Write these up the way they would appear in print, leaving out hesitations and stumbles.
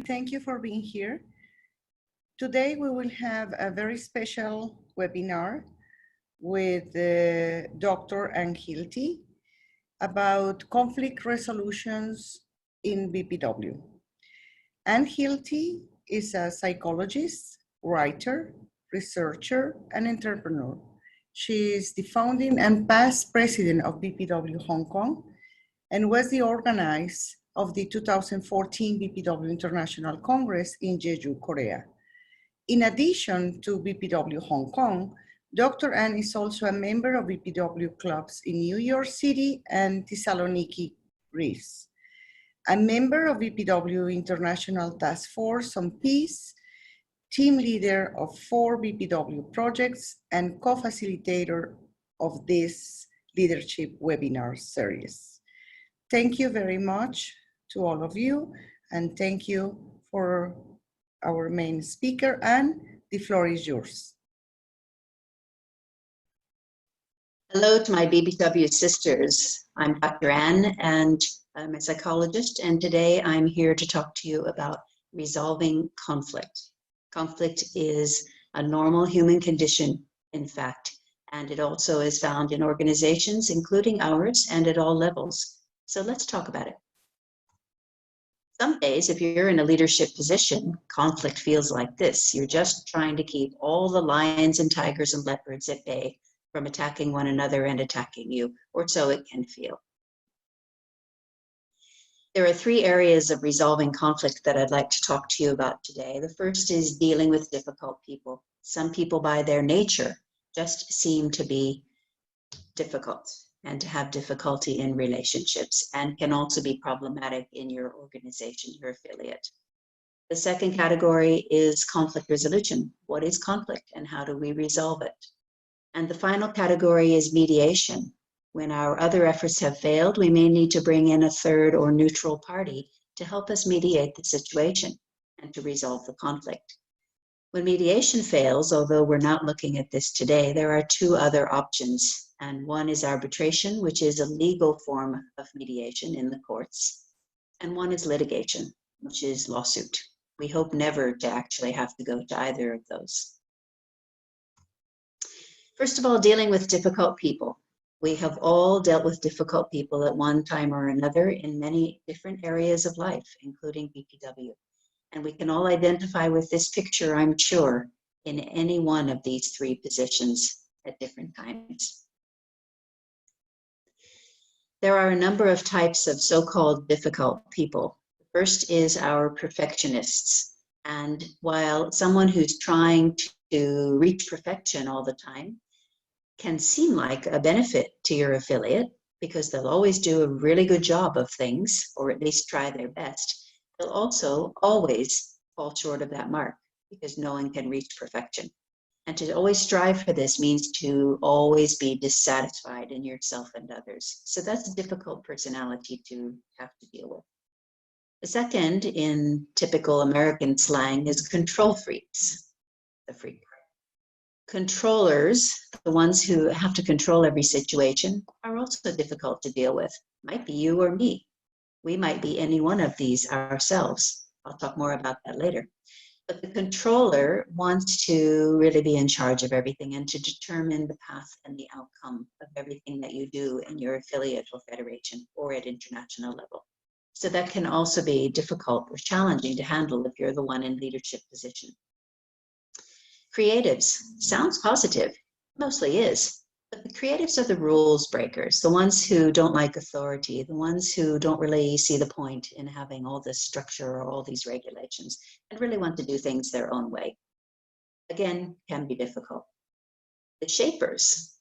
Thank you for being here. Today we will have a very special webinar with Dr. Anne Hilty about conflict resolutions in BPW. Anne Hilty is a psychologist, writer, researcher, and entrepreneur. She is the founding and past president of BPW Hong Kong and was the organizer of the 2014 BPW International Congress in Jeju, Korea. In addition to BPW Hong Kong, Dr. Anne is also a member of BPW clubs in New York City and Thessaloniki, Greece. A member of BPW International Task Force on Peace, team leader of 4 BPW projects, and co-facilitator of this leadership webinar series. Thank you very much to all of you, and thank you for our main speaker, Anne. The floor is yours. Hello to my BPW sisters. I'm Dr. Anne, and I'm a psychologist, and today I'm here to talk to you about resolving conflict. Conflict is a normal human condition, in fact, and it also is found in organizations, including ours, and at all levels. So let's talk about it. Some days, if you're in a leadership position, conflict feels like this. You're just trying to keep all the lions and tigers and leopards at bay from attacking one another and attacking you, or so it can feel. There are 3 areas of resolving conflict that I'd like to talk to you about today. The first is dealing with difficult people. Some people by their nature just seem to be difficult and to have difficulty in relationships and can also be problematic in your organization, your affiliate. The second category is conflict resolution. What is conflict and how do we resolve it? And the final category is mediation. When our other efforts have failed, we may need to bring in a third or neutral party to help us mediate the situation and to resolve the conflict. When mediation fails, although we're not looking at this today, there are 2 other options. And one is arbitration, which is a legal form of mediation in the courts. And one is litigation, which is lawsuit. We hope never to actually have to go to either of those. First of all, dealing with difficult people. We have all dealt with difficult people at one time or another in many different areas of life, including BPW. And we can all identify with this picture, I'm sure, in any one of these 3 positions at different times. There are a number of types of so-called difficult people. The first is our perfectionists. And while someone who's trying to reach perfection all the time can seem like a benefit to your affiliate because they'll always do a really good job of things, or at least try their best, they'll also always fall short of that mark because no one can reach perfection. And to always strive for this means to always be dissatisfied in yourself and others. So that's a difficult personality to have to deal with. The second, in typical American slang, is control freaks. The freak part. Controllers, the ones who have to control every situation, are also difficult to deal with. Might be you or me. We might be any one of these ourselves. I'll talk more about that later. But the controller wants to really be in charge of everything and to determine the path and the outcome of everything that you do in your affiliate or federation or at international level. So that can also be difficult or challenging to handle if you're the one in leadership position. Creatives, sounds positive, mostly is. But the creatives are the rules breakers, the ones who don't like authority, the ones who don't really see the point in having all this structure or all these regulations and really want to do things their own way. Again, can be difficult. The shapers,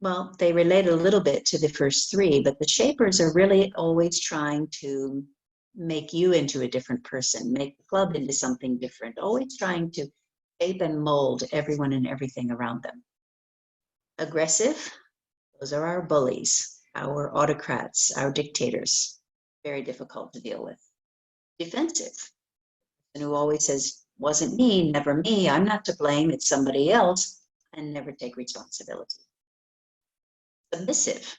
well, they relate a little bit to the first 3, but the shapers are really always trying to make you into a different person, make the club into something different, always trying to shape and mold everyone and everything around them. Aggressive, those are our bullies, our autocrats, our dictators. Very difficult to deal with. Defensive, and who always says, wasn't me, never me, I'm not to blame, it's somebody else, and never take responsibility. Submissive,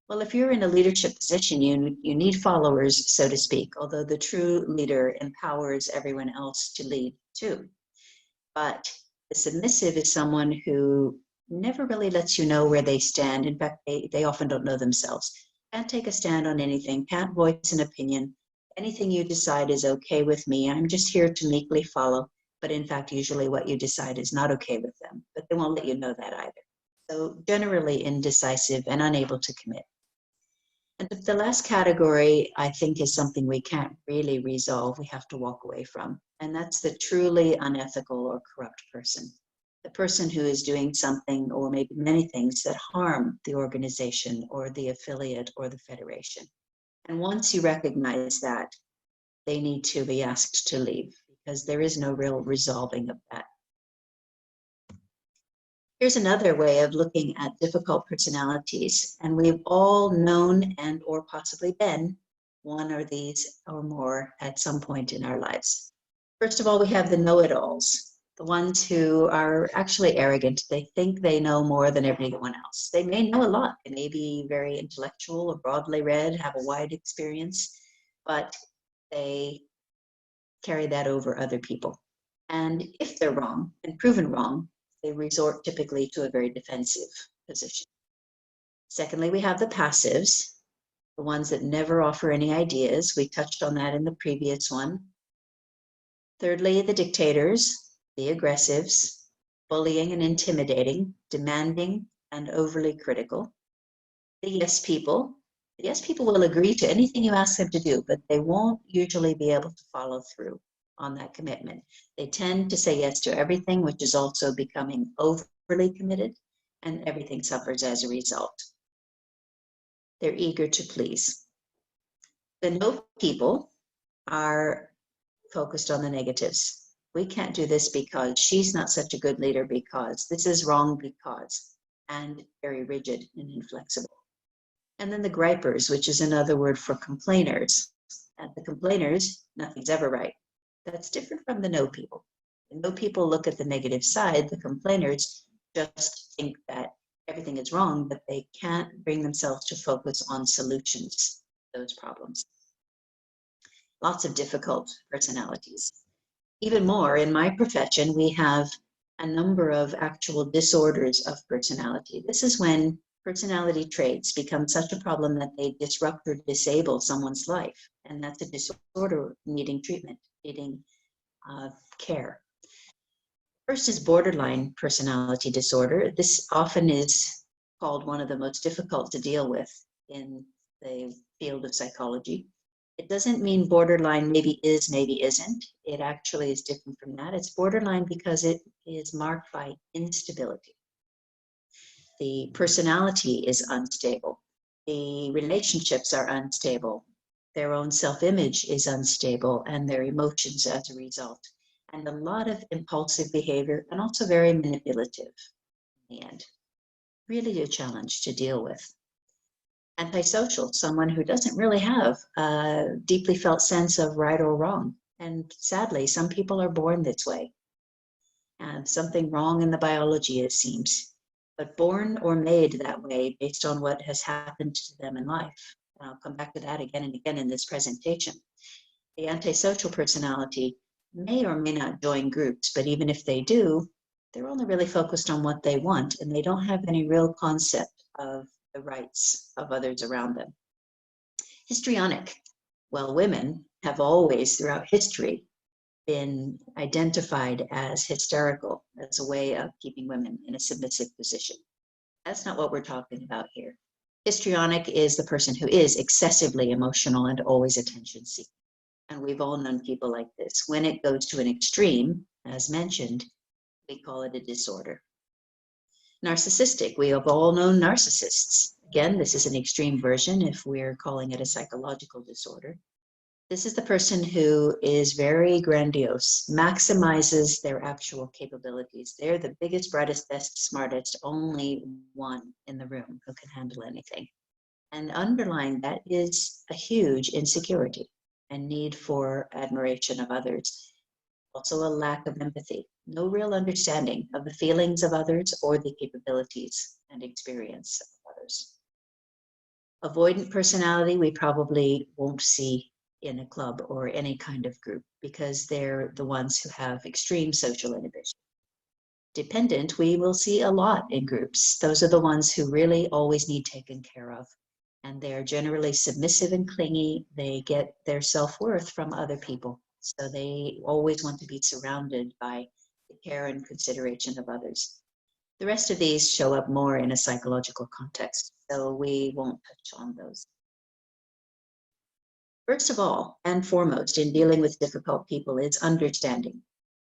Well, if you're in a leadership position, you need followers, so to speak, although the true leader empowers everyone else to lead too. But the submissive is someone who never really lets you know where they stand. In fact, they often don't know themselves. Can't take a stand on anything, can't voice an opinion. Anything you decide is okay with me. I'm just here to meekly follow. But in fact, usually what you decide is not okay with them, but they won't let you know that either. So generally indecisive and unable to commit. And the last category, I think, is something we can't really resolve. We have to walk away from. And that's the truly unethical or corrupt person. The person who is doing something, or maybe many things, that harm the organization or the affiliate or the federation. And once you recognize that, they need to be asked to leave, because there is no real resolving of that. Here's another way of looking at difficult personalities, and we've all known and or possibly been one of these or more at some point in our lives. First of all, we have the know-it-alls, the ones who are actually arrogant. They think they know more than everyone else. They may know a lot. They may be very intellectual or broadly read, have a wide experience, but they carry that over other people. And if they're wrong and proven wrong, they resort typically to a very defensive position. Secondly, we have the passives, the ones that never offer any ideas. We touched on that in the previous one. Thirdly, the dictators, the aggressives, bullying and intimidating, demanding and overly critical. The yes people. The yes people will agree to anything you ask them to do, but they won't usually be able to follow through on that commitment. They tend to say yes to everything, which is also becoming overly committed, and everything suffers as a result. They're eager to please. The no people are focused on the negatives. We can't do this because she's not such a good leader, because this is wrong because, and very rigid and inflexible. And then the gripers, which is another word for complainers. And the complainers, nothing's ever right. That's different from the no people. The no people look at the negative side. The complainers just think that everything is wrong, but they can't bring themselves to focus on solutions to those problems. Lots of difficult personalities. Even more, in my profession, we have a number of actual disorders of personality. This is when personality traits become such a problem that they disrupt or disable someone's life. And that's a disorder needing treatment, needing care. First is borderline personality disorder. This often is called one of the most difficult to deal with in the field of psychology. It doesn't mean borderline maybe is, maybe isn't. It actually is different from that. It's borderline because it is marked by instability. The personality is unstable. The relationships are unstable. Their own self-image is unstable, and their emotions as a result. And a lot of impulsive behavior, and also very manipulative in the end. Really a challenge to deal with. Antisocial, someone who doesn't really have a deeply felt sense of right or wrong. And sadly, some people are born this way. And something wrong in the biology, it seems, but born or made that way based on what has happened to them in life. And I'll come back to that again and again in this presentation. The antisocial personality may or may not join groups, but even if they do, they're only really focused on what they want, and they don't have any real concept of the rights of others around them. Histrionic. Well, women have always, throughout history, been identified as hysterical as a way of keeping women in a submissive position. That's not what we're talking about here. Histrionic is the person who is excessively emotional and always attention-seeking. And we've all known people like this. When it goes to an extreme, as mentioned, we call it a disorder. Narcissistic, we have all known narcissists. Again, this is an extreme version if we're calling it a psychological disorder. This is the person who is very grandiose, maximizes their actual capabilities. They're the biggest, brightest, best, smartest, only one in the room who can handle anything. And underlying that is a huge insecurity and need for admiration of others. Also a lack of empathy, no real understanding of the feelings of others or the capabilities and experience of others. Avoidant personality, we probably won't see in a club or any kind of group because they're the ones who have extreme social inhibition. Dependent, we will see a lot in groups. Those are the ones who really always need taken care of. And they're generally submissive and clingy. They get their self-worth from other people. So they always want to be surrounded by the care and consideration of others. The rest of these show up more in a psychological context, so we won't touch on those. First of all, and foremost in dealing with difficult people is understanding.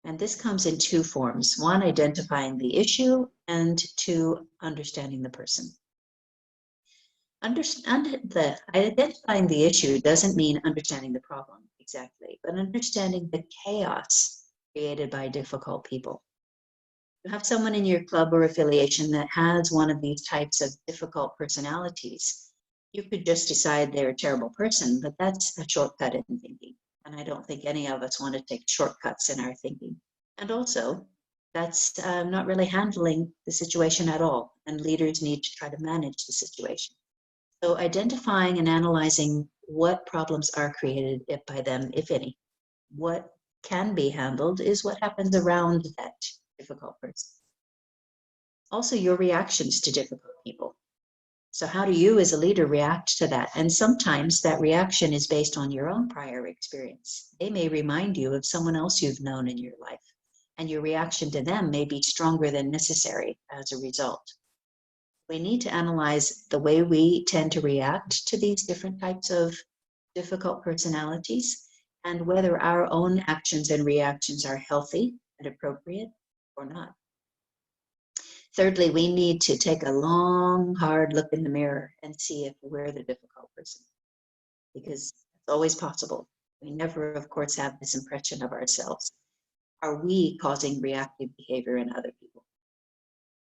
And this comes in two forms. One, identifying the issue, and two, understanding the person. Identifying the issue doesn't mean understanding the problem exactly, but understanding the chaos created by difficult people. You have someone in your club or affiliation that has one of these types of difficult personalities. You could just decide they're a terrible person, but that's a shortcut in thinking. And I don't think any of us want to take shortcuts in our thinking. And also, that's not really handling the situation at all. And leaders need to try to manage the situation. So identifying and analyzing what problems are created by them, if any, what can be handled is what happens around that difficult person. Also, your reactions to difficult people. So how do you as a leader react to that? And sometimes that reaction is based on your own prior experience. They may remind you of someone else you've known in your life, and your reaction to them may be stronger than necessary as a result. We need to analyze the way we tend to react to these different types of difficult personalities and whether our own actions and reactions are healthy and appropriate or not. Thirdly, we need to take a long, hard look in the mirror and see if we're the difficult person, because it's always possible. We never, of course, have this impression of ourselves. Are we causing reactive behavior in other people?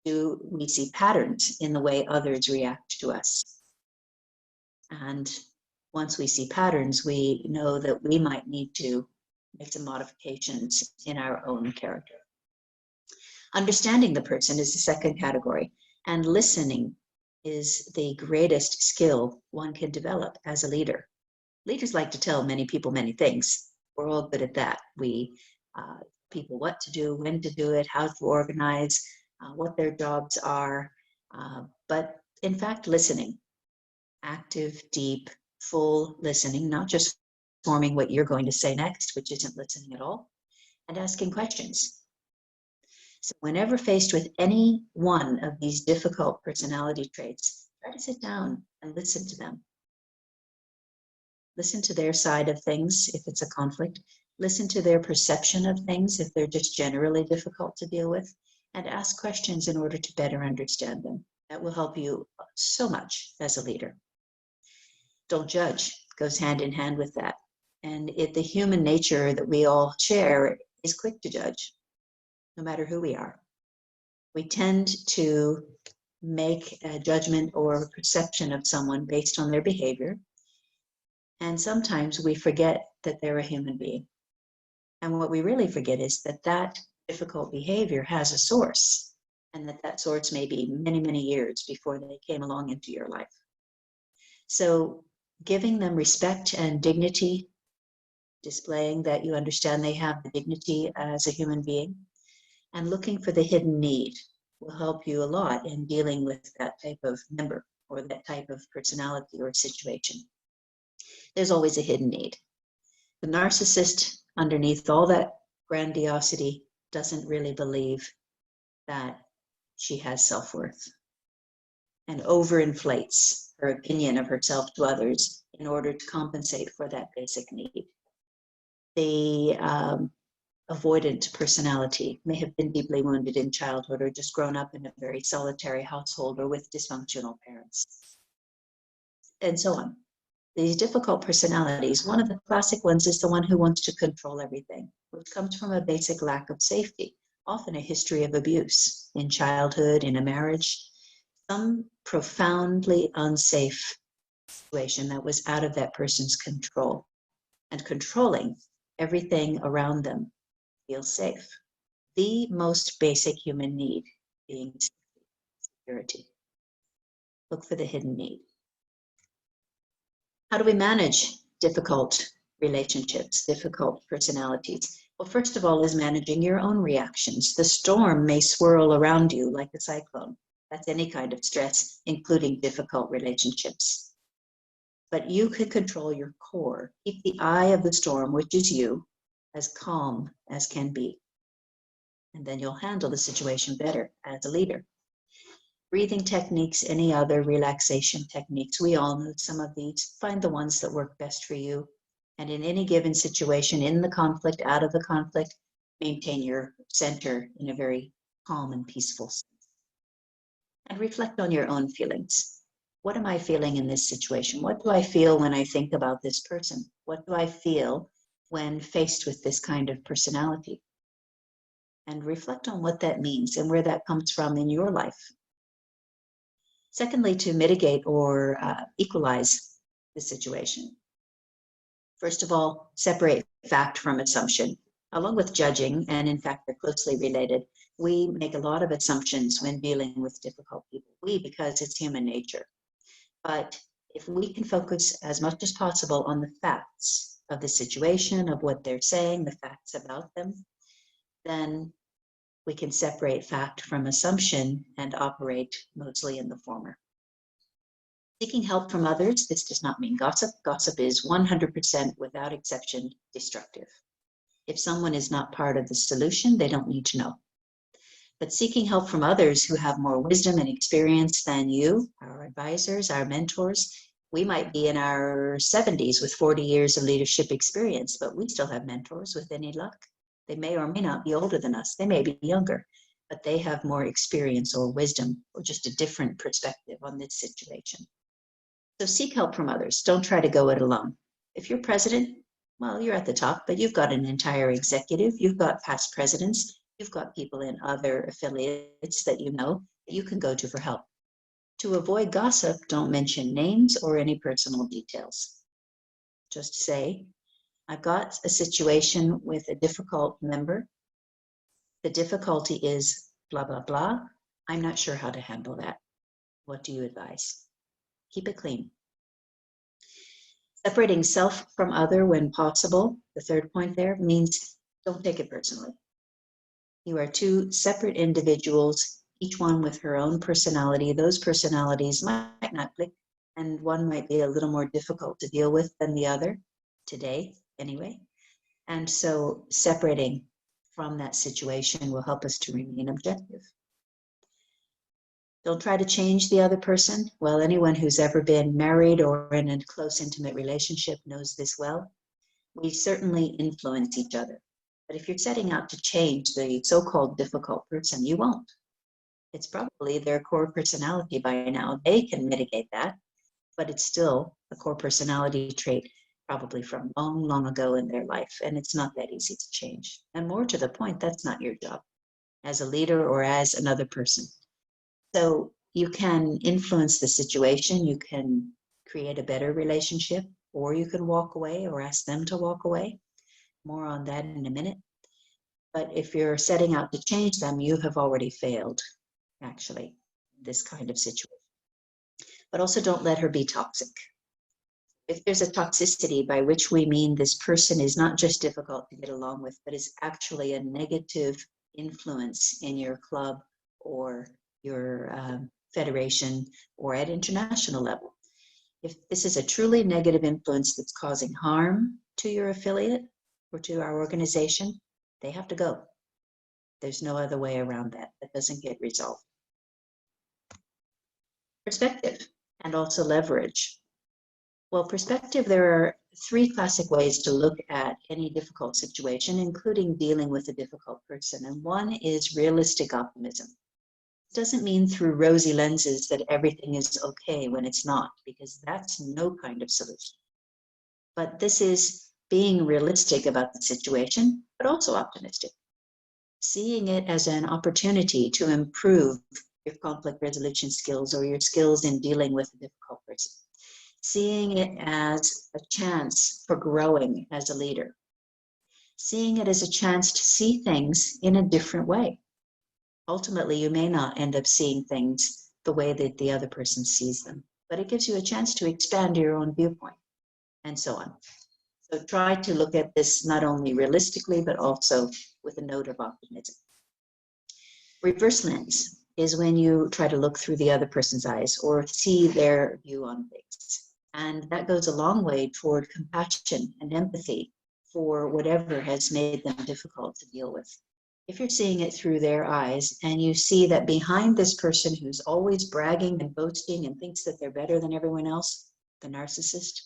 Do we see patterns in the way others react to us? And once we see patterns, we know that we might need to make some modifications in our own character. Understanding the person is the second category, and listening is the greatest skill one can develop as a leader. Leaders like to tell many people many things. We're all good at that. We people what to do, when to do it, how to organize, what their jobs are. But in fact, listening, active, deep, full listening, not just forming what you're going to say next, which isn't listening at all, and asking questions. So whenever faced with any one of these difficult personality traits, try to sit down and listen to them. Listen to their side of things if it's a conflict. Listen to their perception of things if they're just generally difficult to deal with, and ask questions in order to better understand them. That will help you so much as a leader. Don't judge. It goes hand in hand with that. And the human nature that we all share is quick to judge, no matter who we are. We tend to make a judgment or perception of someone based on their behavior. And sometimes we forget that they're a human being. And what we really forget is that that difficult behavior has a source, and that source may be many, many years before they came along into your life. So giving them respect and dignity, displaying that you understand they have the dignity as a human being, and looking for the hidden need will help you a lot in dealing with that type of member or that type of personality or situation. There's always a hidden need. The narcissist, underneath all that grandiosity, doesn't really believe that she has self-worth and overinflates her opinion of herself to others in order to compensate for that basic need. The avoidant personality may have been deeply wounded in childhood or just grown up in a very solitary household or with dysfunctional parents, and so on. These difficult personalities, one of the classic ones is the one who wants to control everything, which comes from a basic lack of safety, often a history of abuse in childhood, in a marriage, some profoundly unsafe situation that was out of that person's control, and controlling everything around them feels safe. The most basic human need being security. Look for the hidden need. How do we manage difficult relationships, difficult personalities? Well, first of all, is managing your own reactions. The storm may swirl around you like a cyclone. That's any kind of stress, including difficult relationships. But you can control your core. Keep the eye of the storm, which is you, as calm as can be. And then you'll handle the situation better as a leader. Breathing techniques, any other relaxation techniques, we all know some of these. Find the ones that work best for you. And in any given situation, in the conflict, out of the conflict, maintain your center in a very calm and peaceful sense. And reflect on your own feelings. What am I feeling in this situation? What do I feel when I think about this person? What do I feel when faced with this kind of personality? And reflect on what that means and where that comes from in your life. Secondly, to mitigate or equalize the situation. First of all, separate fact from assumption. Along with judging, and in fact, they're closely related, we make a lot of assumptions when dealing with difficult people. Because it's human nature. But if we can focus as much as possible on the facts of the situation, of what they're saying, the facts about them, then we can separate fact from assumption and operate mostly in the former. Seeking help from others, this does not mean gossip. Gossip is 100% without exception destructive. If someone is not part of the solution, they don't need to know. But seeking help from others who have more wisdom and experience than you, our advisors, our mentors, we might be in our 70s with 40 years of leadership experience, but we still have mentors with any luck. They may or may not be older than us. They may be younger, but they have more experience or wisdom or just a different perspective on this situation. So seek help from others. Don't try to go it alone. If you're president, well, you're at the top, but you've got an entire executive. You've got past presidents. You've got people in other affiliates that you know that you can go to for help. To avoid gossip, don't mention names or any personal details. Just say, I've got a situation with a difficult member. The difficulty is blah, blah, blah. I'm not sure how to handle that. What do you advise? Keep it clean. Separating self from other when possible, the third point there, means don't take it personally. You are two separate individuals, each one with her own personality. Those personalities might not click, and one might be a little more difficult to deal with than the other, today anyway. And so separating from that situation will help us to remain objective. Don't try to change the other person. Well, anyone who's ever been married or in a close, intimate relationship knows this well. We certainly influence each other. But if you're setting out to change the so-called difficult person, you won't. It's probably their core personality by now. They can mitigate that, but it's still a core personality trait probably from long, long ago in their life, and it's not that easy to change. And more to the point, that's not your job as a leader or as another person. So you can influence the situation, you can create a better relationship, or you can walk away or ask them to walk away. More on that in a minute. But if you're setting out to change them, you have already failed, actually, this kind of situation. But also don't let her be toxic. If there's a toxicity, by which we mean this person is not just difficult to get along with, but is actually a negative influence in your club or your federation or at international level. If this is a truly negative influence that's causing harm to your affiliate or to our organization, they have to go. There's no other way around that. That doesn't get resolved. Perspective and also leverage. Well, perspective, there are three classic ways to look at any difficult situation, including dealing with a difficult person. And one is realistic optimism. It doesn't mean through rosy lenses that everything is okay when it's not, because that's no kind of solution. But this is being realistic about the situation, but also optimistic. Seeing it as an opportunity to improve your conflict resolution skills or your skills in dealing with a difficult person. Seeing it as a chance for growing as a leader. Seeing it as a chance to see things in a different way. Ultimately, you may not end up seeing things the way that the other person sees them, but it gives you a chance to expand your own viewpoint. and so on. So try to look at this not only realistically, but also with a note of optimism. Reverse lens is when you try to look through the other person's eyes or see their view on things. And that goes a long way toward compassion and empathy for whatever has made them difficult to deal with. If you're seeing it through their eyes and you see that behind this person who's always bragging and boasting and thinks that they're better than everyone else, the narcissist,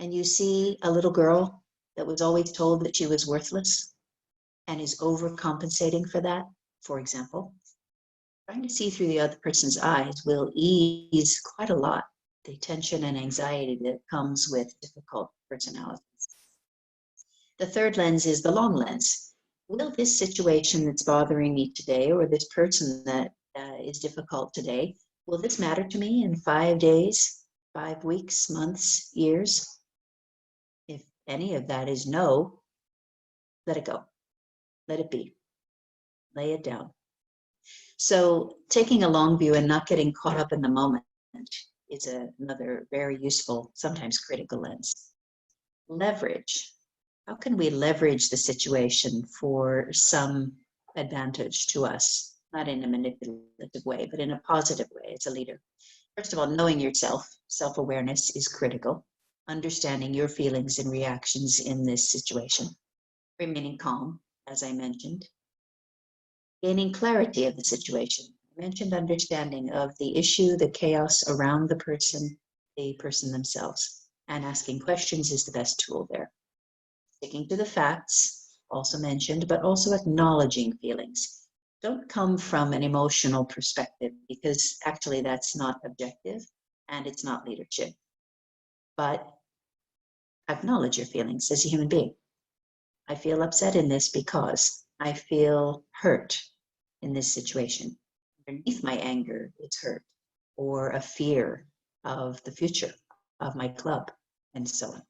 and you see a little girl that was always told that she was worthless and is overcompensating for that, for example, trying to see through the other person's eyes will ease quite a lot the tension and anxiety that comes with difficult personalities. The third lens is the long lens. Will this situation that's bothering me today, or this person that is difficult today, will this matter to me in 5 days, 5 weeks, months, years? If any of that is no, let it go. Let it be. Lay it down. So taking a long view and not getting caught up in the moment is another very useful, sometimes critical lens. Leverage. How can we leverage the situation for some advantage to us? Not in a manipulative way, but in a positive way as a leader. First of all, knowing yourself, self-awareness is critical. Understanding your feelings and reactions in this situation. Remaining calm, as I mentioned. Gaining clarity of the situation. I mentioned understanding of the issue, the chaos around the person themselves. And asking questions is the best tool there. Sticking to the facts, also mentioned, but also acknowledging feelings. Don't come from an emotional perspective, because actually that's not objective and it's not leadership. But acknowledge your feelings as a human being. I feel upset in this because I feel hurt in this situation. Underneath my anger, it's hurt, or a fear of the future of my club, and so on.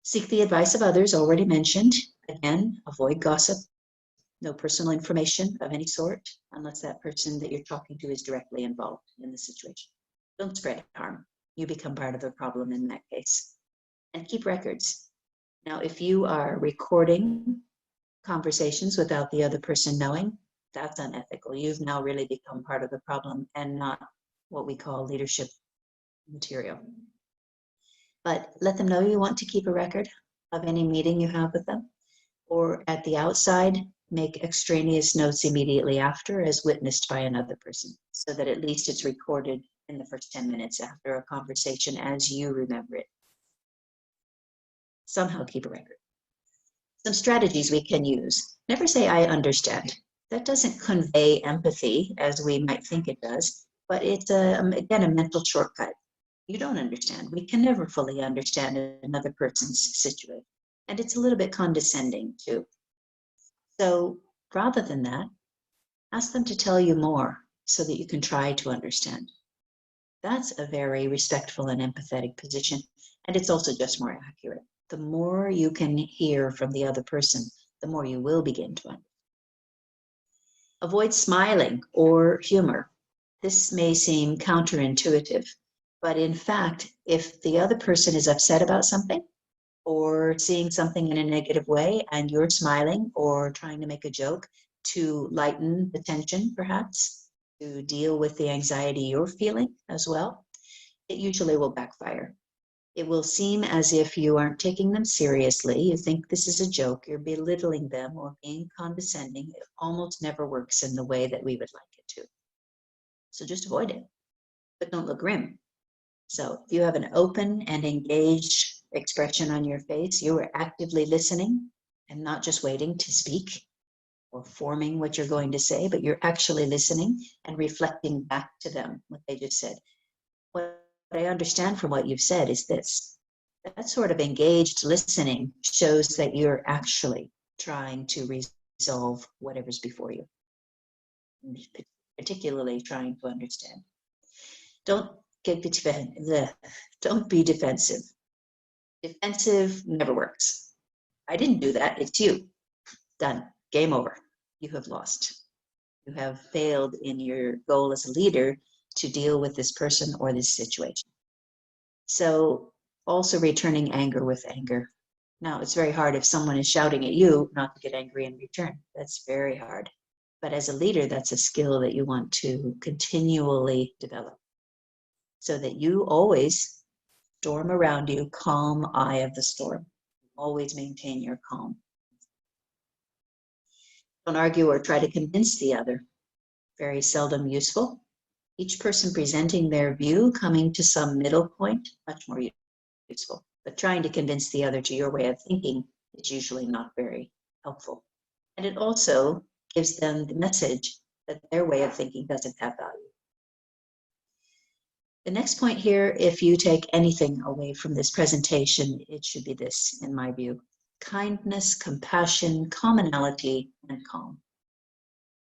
Seek the advice of others, already mentioned. Again, avoid gossip. No personal information of any sort, unless that person that you're talking to is directly involved in the situation. Don't spread harm. You become part of the problem in that case. And keep records. Now, if you are recording conversations without the other person knowing, that's unethical. You've now really become part of the problem and not what we call leadership material. But let them know you want to keep a record of any meeting you have with them, or at the outside, make extraneous notes immediately after as witnessed by another person, so that at least it's recorded in the first 10 minutes after a conversation as you remember it. Somehow keep a record. Some strategies we can use. Never say, I understand. That doesn't convey empathy as we might think it does, but it's, again, a mental shortcut. You don't understand. We can never fully understand another person's situation. And it's a little bit condescending too. So rather than that, ask them to tell you more so that you can try to understand. That's a very respectful and empathetic position. And it's also just more accurate. The more you can hear from the other person, the more you will begin to understand. Avoid smiling or humor. This may seem counterintuitive, but in fact, if the other person is upset about something or seeing something in a negative way and you're smiling or trying to make a joke to lighten the tension, perhaps, to deal with the anxiety you're feeling as well, it usually will backfire. It will seem as if you aren't taking them seriously. You think this is a joke, you're belittling them or being condescending. It almost never works in the way that we would like it to. So just avoid it, but don't look grim. So if you have an open and engaged expression on your face, you are actively listening and not just waiting to speak or forming what you're going to say, but you're actually listening and reflecting back to them what they just said. What I understand from what you've said is this. That sort of engaged listening shows that you're actually trying to resolve whatever's before you, particularly trying to understand. Don't be defensive. Defensive never works. I didn't do that, it's you. Done, game over. You have lost. You have failed in your goal as a leader to deal with this person or this situation. So Also returning anger with anger. Now, it's very hard if someone is shouting at you not to get angry in return. That's very hard. But as a leader, that's a skill that you want to continually develop so that you always storm around you, calm eye of the storm. Always maintain your calm. Don't argue or try to convince the other. Very seldom useful. Each person presenting their view, coming to some middle point, much more useful. But trying to convince the other to your way of thinking is usually not very helpful. And it also gives them the message that their way of thinking doesn't have value. The next point here, if you take anything away from this presentation, it should be this, in my view. Kindness, compassion, commonality, and calm.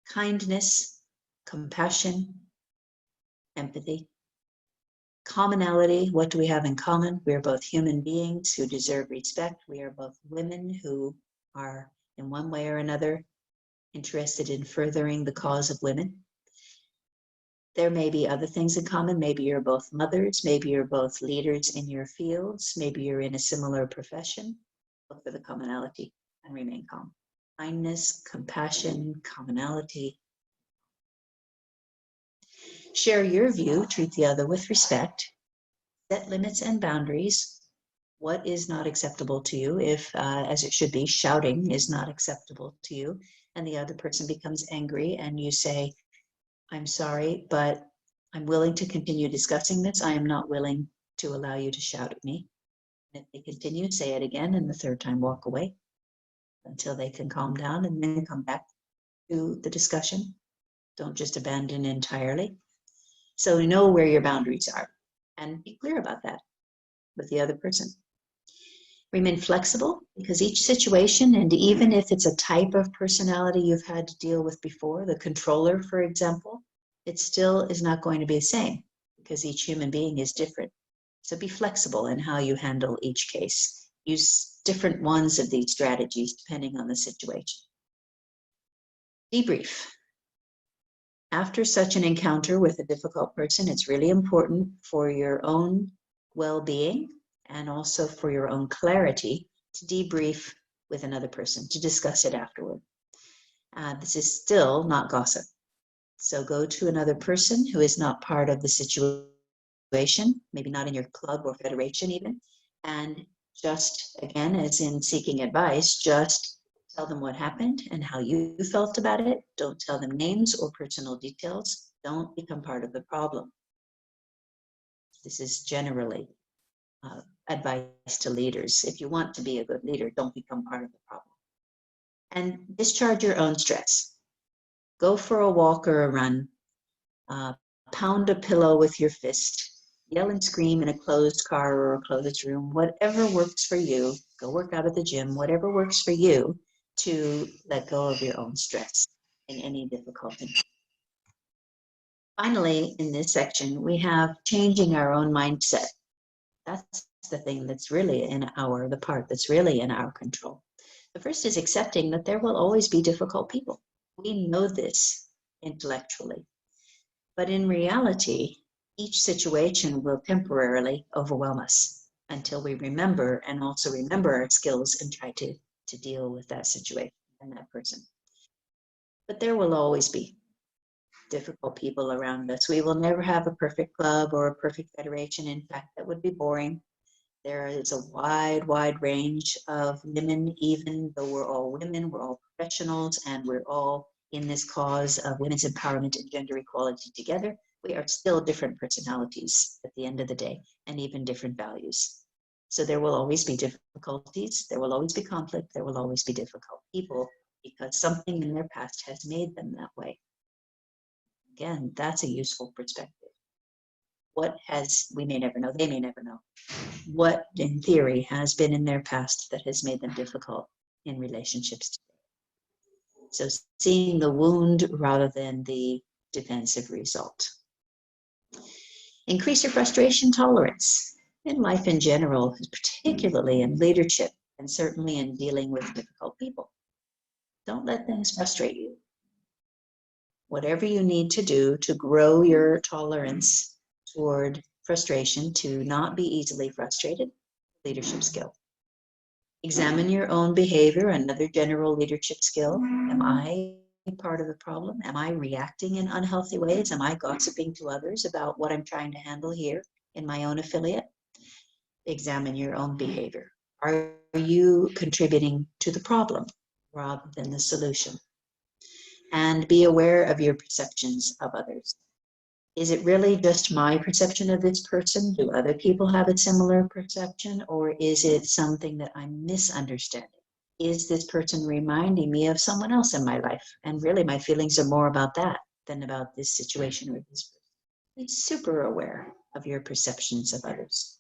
Kindness, compassion, empathy. Commonality, what do we have in common? We are both human beings who deserve respect. We are both women who are, in one way or another, interested in furthering the cause of women. There may be other things in common. Maybe you're both mothers. Maybe you're both leaders in your fields. Maybe you're in a similar profession. Look for the commonality and remain calm. Kindness, compassion, commonality. Share your view, treat the other with respect. Set limits and boundaries. What is not acceptable to you? If, as it should be, shouting is not acceptable to you, and the other person becomes angry and you say, I'm sorry, but I'm willing to continue discussing this. I am not willing to allow you to shout at me. And if they continue, say it again, and the third time walk away until they can calm down and then come back to the discussion. Don't just abandon entirely. So know where your boundaries are and be clear about that with the other person. Remain flexible, because each situation, and even if it's a type of personality you've had to deal with before, the controller, for example, it still is not going to be the same because each human being is different. So be flexible in how you handle each case. Use different ones of these strategies depending on the situation. Debrief. After such an encounter with a difficult person, it's really important for your own well-being and also for your own clarity to debrief with another person, to discuss it afterward. This is still not gossip. So go to another person who is not part of the situation, maybe not in your club or federation even, and just, again, as in seeking advice, just tell them what happened and how you felt about it. Don't tell them names or personal details. Don't become part of the problem. This is generally advice to leaders. If you want to be a good leader, don't become part of the problem. And discharge your own stress. Go for a walk or a run. Pound a pillow with your fist. Yell and scream in a closed car or a closed room. Whatever works for you. Go work out at the gym. Whatever works for you to let go of your own stress in any difficulty. Finally, in this section, we have changing our own mindset. That's the thing that's really the part that's really in our control. The first is accepting that there will always be difficult people. We know this intellectually, but in reality, each situation will temporarily overwhelm us until we remember and also remember our skills and try to deal with that situation and that person. But there will always be difficult people around us. We will never have a perfect club or a perfect federation. In fact, that would be boring. There is a wide range of women, even though we're all women, we're all professionals, and we're all in this cause of women's empowerment and gender equality together. We are still different personalities at the end of the day, and even different values. So there will always be difficulties, there will always be conflict, there will always be difficult people, because something in their past has made them that way. Again, that's a useful perspective. We may never know, they may never know, what in theory has been in their past that has made them difficult in relationships today. So seeing the wound rather than the defensive result. Increase your frustration tolerance in life in general, particularly in leadership and certainly in dealing with difficult people. Don't let things frustrate you. Whatever you need to do to grow your tolerance toward frustration, to not be easily frustrated, leadership skill. Examine your own behavior, another general leadership skill. Am I part of the problem? Am I reacting in unhealthy ways? Am I gossiping to others about what I'm trying to handle here in my own affiliate? Examine your own behavior. Are you contributing to the problem rather than the solution? And be aware of your perceptions of others. Is it really just my perception of this person? Do other people have a similar perception? Or is it something that I'm misunderstanding? Is this person reminding me of someone else in my life? And really, my feelings are more about that than about this situation or this person. Be super aware of your perceptions of others.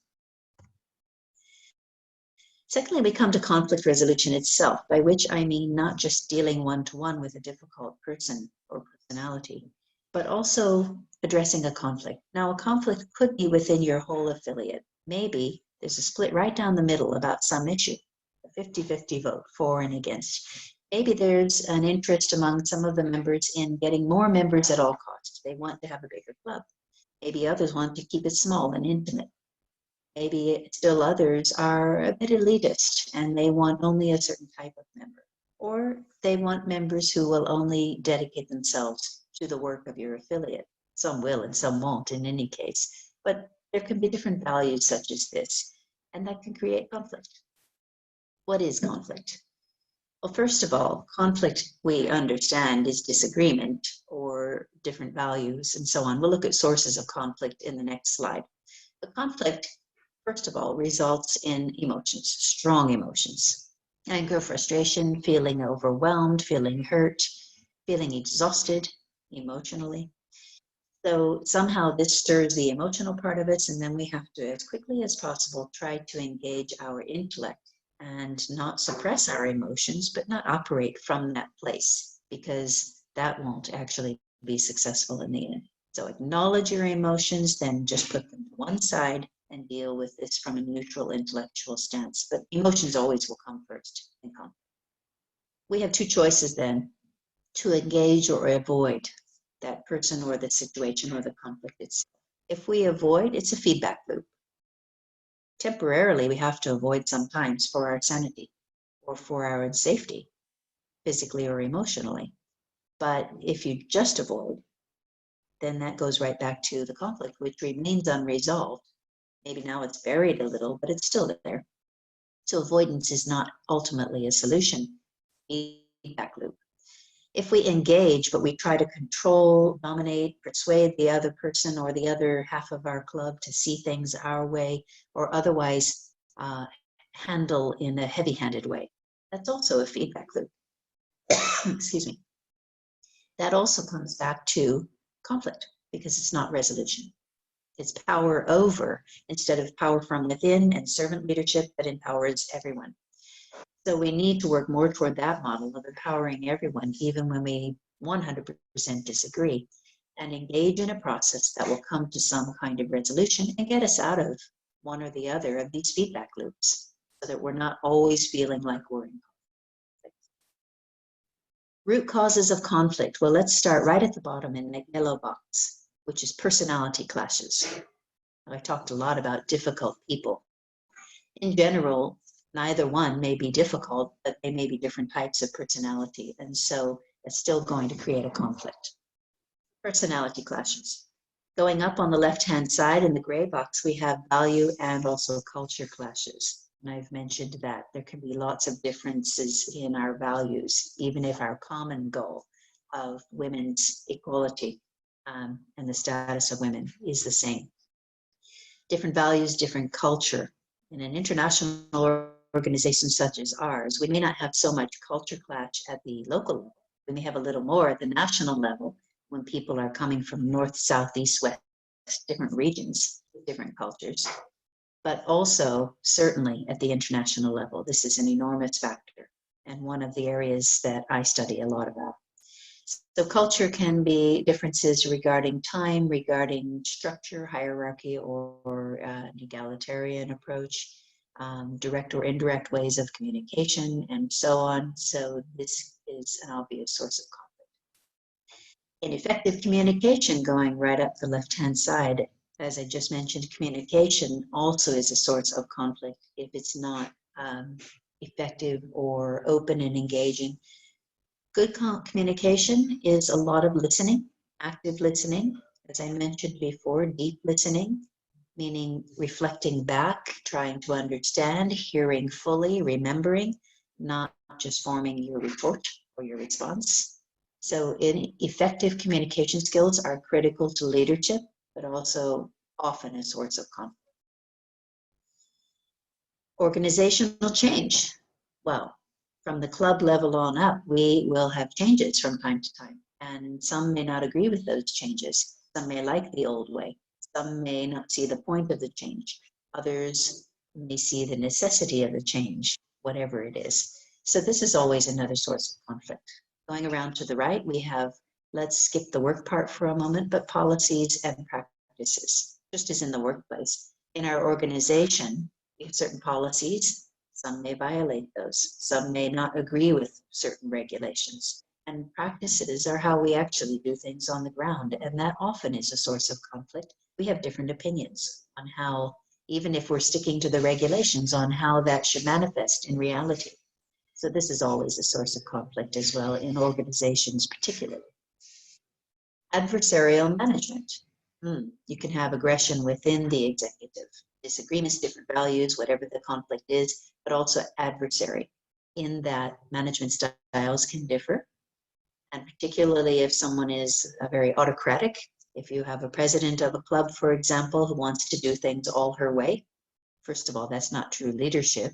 Secondly, we come to conflict resolution itself, by which I mean not just dealing one-to-one with a difficult person or personality, but also addressing a conflict. Now, a conflict could be within your whole affiliate. Maybe there's a split right down the middle about some issue, a 50-50 vote for and against. Maybe there's an interest among some of the members in getting more members at all costs. They want to have a bigger club. Maybe others want to keep it small and intimate. Maybe still others are a bit elitist and they want only a certain type of member. Or they want members who will only dedicate themselves to the work of your affiliate. Some will and some won't in any case. But there can be different values such as this, and that can create conflict. What is conflict? Well, first of all, conflict, we understand, is disagreement or different values and so on. We'll look at sources of conflict in the next slide. The conflict, first of all, results in emotions, strong emotions. Anger, frustration, feeling overwhelmed, feeling hurt, feeling exhausted emotionally. So somehow this stirs the emotional part of us, and then we have to, as quickly as possible, try to engage our intellect and not suppress our emotions, but not operate from that place, because that won't actually be successful in the end. So acknowledge your emotions, then just put them to one side and deal with this from a neutral intellectual stance. But emotions always will come first in conflict. We have two choices then: to engage or avoid that person or the situation or the conflict itself. If we avoid, it's a feedback loop. Temporarily, we have to avoid sometimes for our sanity or for our own safety, physically or emotionally. But if you just avoid, then that goes right back to the conflict, which remains unresolved. Maybe now it's buried a little, but it's still there. So avoidance is not ultimately a solution. Feedback loop. If we engage, but we try to control, dominate, persuade the other person or the other half of our club to see things our way, or otherwise handle in a heavy-handed way, that's also a feedback loop. Excuse me. That also comes back to conflict, because it's not resolution. It's power over instead of power from within and servant leadership that empowers everyone. So we need to work more toward that model of empowering everyone, even when we 100% disagree, and engage in a process that will come to some kind of resolution and get us out of one or the other of these feedback loops, so that we're not always feeling like we're in conflict. Root causes of conflict. Well, let's start right at the bottom in the yellow box, which is personality clashes. I talked a lot about difficult people. In general, neither one may be difficult, but they may be different types of personality. And so it's still going to create a conflict. Personality clashes. Going up on the left-hand side in the gray box, we have value and also culture clashes. And I've mentioned that there can be lots of differences in our values, even if our common goal of women's equality and the status of women is the same. Different values, different culture. In an international organization such as ours, we may not have so much culture clash at the local level. We may have a little more at the national level when people are coming from north, south, east, west, different regions, different cultures. But also, certainly at the international level, this is an enormous factor, and one of the areas that I study a lot about. So culture can be differences regarding time, regarding structure, hierarchy, or an egalitarian approach, direct or indirect ways of communication, and so on. So this is an obvious source of conflict. Ineffective communication, going right up the left-hand side, as I just mentioned, communication also is a source of conflict if it's not effective or open and engaging. Good communication is a lot of listening, active listening, as I mentioned before, deep listening, meaning reflecting back, trying to understand, hearing fully, remembering, not just forming your report or your response. So effective communication skills are critical to leadership, but also often a source of conflict. Organizational change. Well, from the club level on up, we will have changes from time to time, and some may not agree with those changes. Some may like the old way. Some may not see the point of the change. Others may see the necessity of the change, whatever it is. So this is always another source of conflict. Going around to the right, we have, let's skip the work part for a moment, but policies and practices, just as in the workplace. In our organization, we have certain policies. Some may violate those. Some may not agree with certain regulations. And practices are how we actually do things on the ground. And that often is a source of conflict. We have different opinions on how, even if we're sticking to the regulations, on how that should manifest in reality. So this is always a source of conflict as well in organizations particularly. Adversarial management. You can have aggression within the executive, disagreements, different values, whatever the conflict is, but also adversary, in that management styles can differ. And particularly if someone is very autocratic, if you have a president of a club, for example, who wants to do things all her way, first of all, that's not true leadership.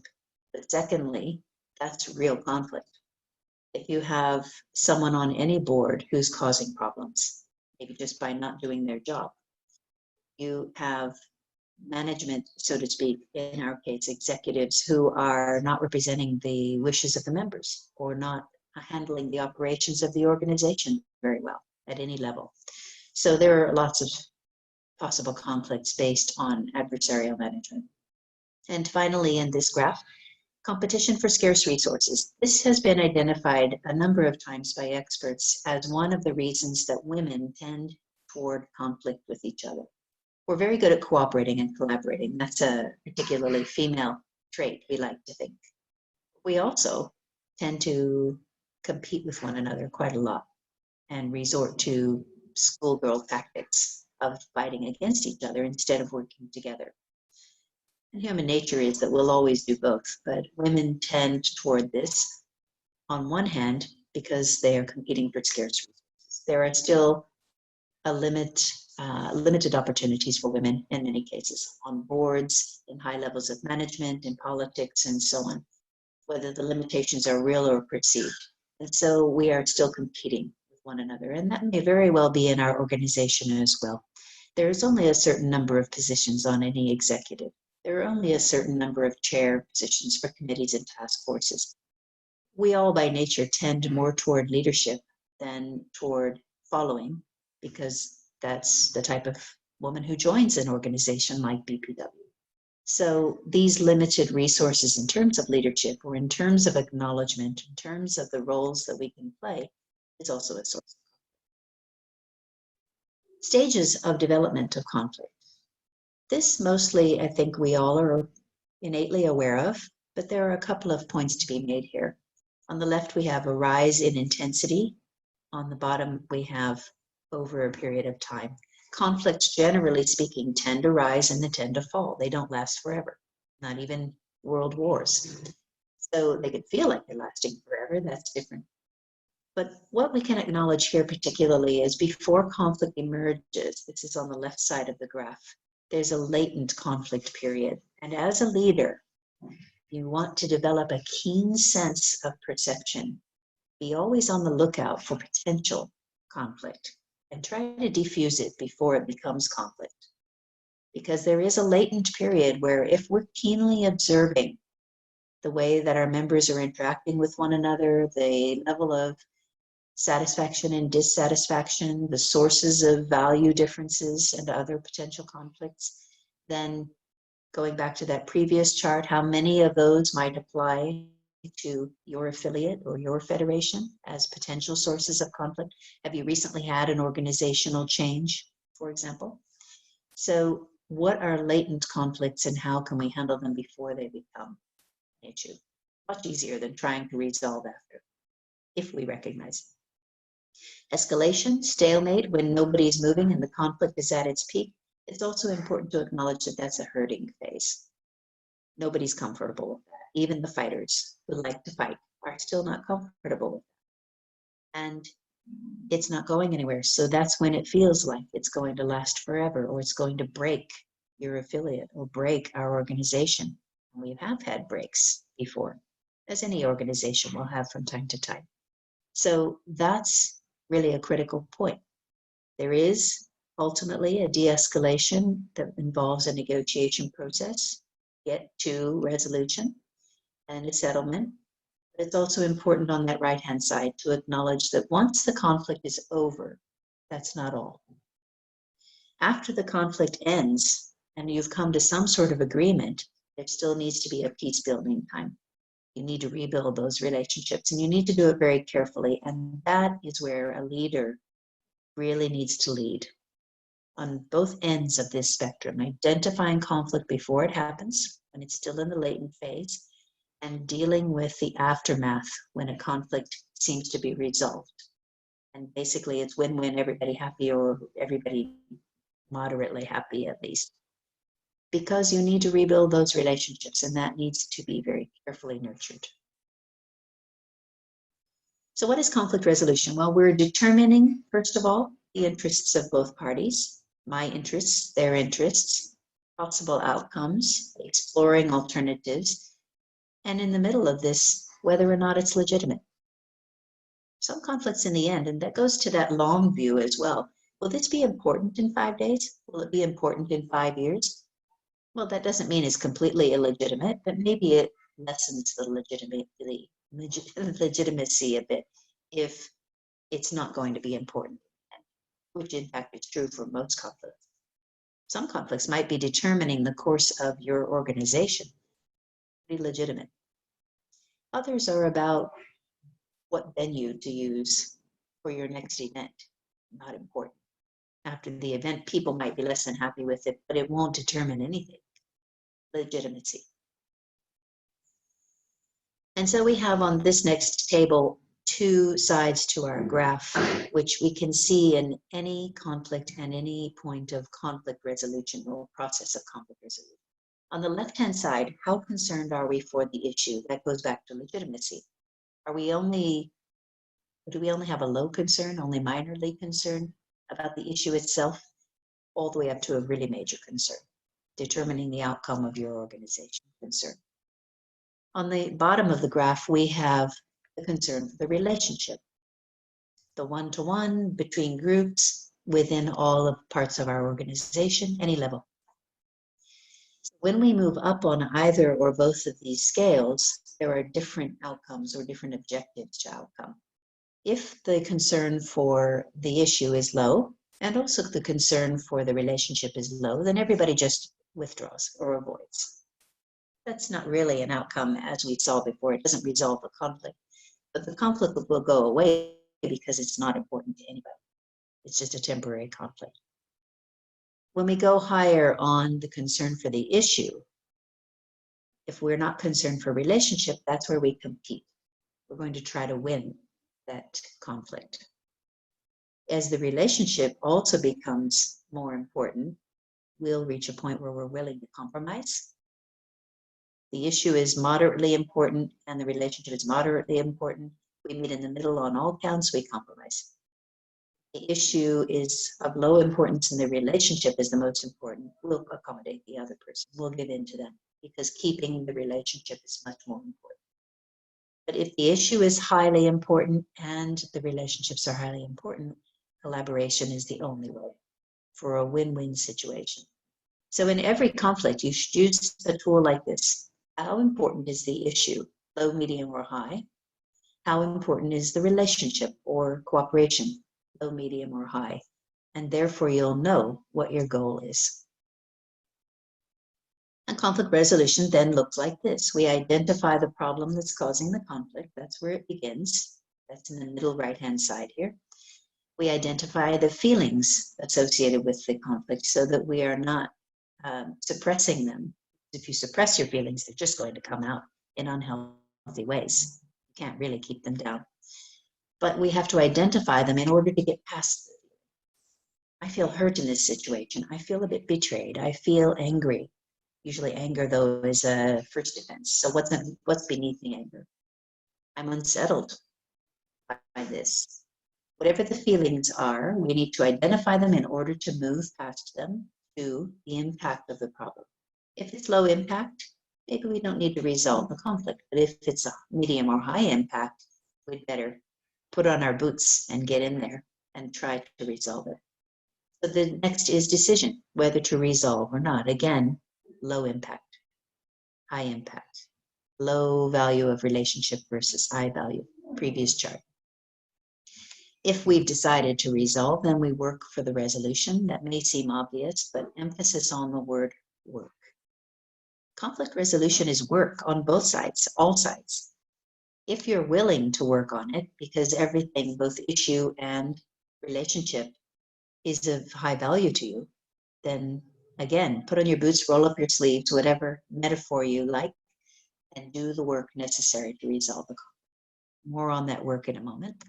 But secondly, that's real conflict. If you have someone on any board who's causing problems, maybe just by not doing their job, you have management, so to speak, in our case, executives who are not representing the wishes of the members or not handling the operations of the organization very well at any level. So there are lots of possible conflicts based on adversarial management. And finally, in this graph, competition for scarce resources. This has been identified a number of times by experts as one of the reasons that women tend toward conflict with each other. We're very good at cooperating and collaborating. That's a particularly female trait, we like to think. We also tend to compete with one another quite a lot and resort to schoolgirl tactics of fighting against each other instead of working together. And human nature is that we'll always do both, but women tend toward this on one hand because they are competing for scarce resources. There are still limited opportunities for women in many cases, on boards, in high levels of management, in politics, and so on, whether the limitations are real or perceived. And so we are still competing with one another, and that may very well be in our organization as well. There is only a certain number of positions on any executive. There are only a certain number of chair positions for committees and task forces. We all by nature tend more toward leadership than toward following, because that's the type of woman who joins an organization like BPW. So these limited resources in terms of leadership or in terms of acknowledgement, in terms of the roles that we can play, is also a source. Stages of development of conflict. This mostly, I think we all are innately aware of, but there are a couple of points to be made here. On the left, we have a rise in intensity. On the bottom, we have over a period of time. Conflicts, generally speaking, tend to rise and they tend to fall. They don't last forever, not even world wars. So they could feel like they're lasting forever. That's different. But what we can acknowledge here particularly is before conflict emerges, this is on the left side of the graph, there's a latent conflict period. And as a leader, you want to develop a keen sense of perception. Be always on the lookout for potential conflict and try to diffuse it before it becomes conflict. Because there is a latent period where if we're keenly observing the way that our members are interacting with one another, the level of satisfaction and dissatisfaction, the sources of value differences and other potential conflicts, then going back to that previous chart, how many of those might apply to your affiliate or your federation as potential sources of conflict? Have you recently had an organizational change, for example? So what are latent conflicts and how can we handle them before they become an issue? Much easier than trying to resolve after, if we recognize it. Escalation, stalemate, when nobody's moving and the conflict is at its peak. It's also important to acknowledge that that's a hurting phase. Nobody's comfortable with that. Even the fighters who like to fight are still not comfortable with that. And it's not going anywhere. So that's when it feels like it's going to last forever, or it's going to break your affiliate or break our organization. And we have had breaks before, as any organization will have from time to time. So that's really a critical point. There is ultimately a de-escalation that involves a negotiation process, get to resolution and a settlement. But it's also important on that right-hand side to acknowledge that once the conflict is over, that's not all. After the conflict ends and you've come to some sort of agreement, there still needs to be a peace-building time. You need to rebuild those relationships, and you need to do it very carefully. And that is where a leader really needs to lead on both ends of this spectrum, identifying conflict before it happens, when it's still in the latent phase, and dealing with the aftermath when a conflict seems to be resolved. And basically it's win-win, everybody happy, or everybody moderately happy at least. Because you need to rebuild those relationships, and that needs to be very carefully nurtured. So what is conflict resolution? Well, we're determining, first of all, the interests of both parties, my interests, their interests, possible outcomes, exploring alternatives, and in the middle of this, whether or not it's legitimate. Some conflicts in the end, and that goes to that long view as well. Will this be important in 5 days? Will it be important in 5 years? Well, that doesn't mean it's completely illegitimate, but maybe it lessens the legitimacy a bit if it's not going to be important, which in fact is true for most conflicts. Some conflicts might be determining the course of your organization, pretty legitimate. Others are about what venue to use for your next event, not important. After the event, people might be less than happy with it, but it won't determine anything. Legitimacy. And so we have on this next table 2 sides to our graph, which we can see in any conflict and any point of conflict resolution or process of conflict resolution. On the left-hand side, how concerned are we for the issue? That goes back to legitimacy. Do we only have a low concern, only minorly concerned about the issue itself, all the way up to a really major concern, determining the outcome of your organization concern? On the bottom of the graph, we have the concern for the relationship, the one-to-one between groups within all of parts of our organization, any level. When we move up on either or both of these scales, there are different outcomes or different objectives to outcome. If the concern for the issue is low, and also the concern for the relationship is low, then everybody just withdraws or avoids. That's not really an outcome as we saw before. It doesn't resolve the conflict, but the conflict will go away because it's not important to anybody. It's just a temporary conflict. When we go higher on the concern for the issue, if we're not concerned for relationship, that's where we compete. We're going to try to win that conflict. As the relationship also becomes more important, we'll reach a point where we're willing to compromise. The issue is moderately important and the relationship is moderately important. We meet in the middle on all counts, we compromise. The issue is of low importance and the relationship is the most important. We'll accommodate the other person. We'll give in to them because keeping the relationship is much more important. But if the issue is highly important and the relationships are highly important, collaboration is the only way for a win-win situation. So in every conflict, you should use a tool like this. How important is the issue, low, medium, or high? How important is the relationship or cooperation, low, medium, or high? And therefore, you'll know what your goal is. And conflict resolution then looks like this. We identify the problem that's causing the conflict. That's where it begins. That's in the middle right-hand side here. We identify the feelings associated with the conflict so that we are not suppressing them. If you suppress your feelings, they're just going to come out in unhealthy ways. You can't really keep them down. But we have to identify them in order to get past them. I feel hurt in this situation. I feel a bit betrayed. I feel angry. Usually anger, though, is a first defense. So what's beneath the anger? I'm unsettled by this. Whatever the feelings are, we need to identify them in order to move past them to the impact of the problem. If it's low impact, maybe we don't need to resolve the conflict. But if it's a medium or high impact, we'd better put on our boots and get in there and try to resolve it. So the next is decision, whether to resolve or not. Again, low impact, high impact, low value of relationship versus high value, previous chart. If we've decided to resolve, then we work for the resolution. That may seem obvious, but emphasis on the word work. Conflict resolution is work on both sides, all sides. If you're willing to work on it, because everything, both issue and relationship, is of high value to you, then again, put on your boots, roll up your sleeves, whatever metaphor you like, and do the work necessary to resolve the conflict. More on that work in a moment.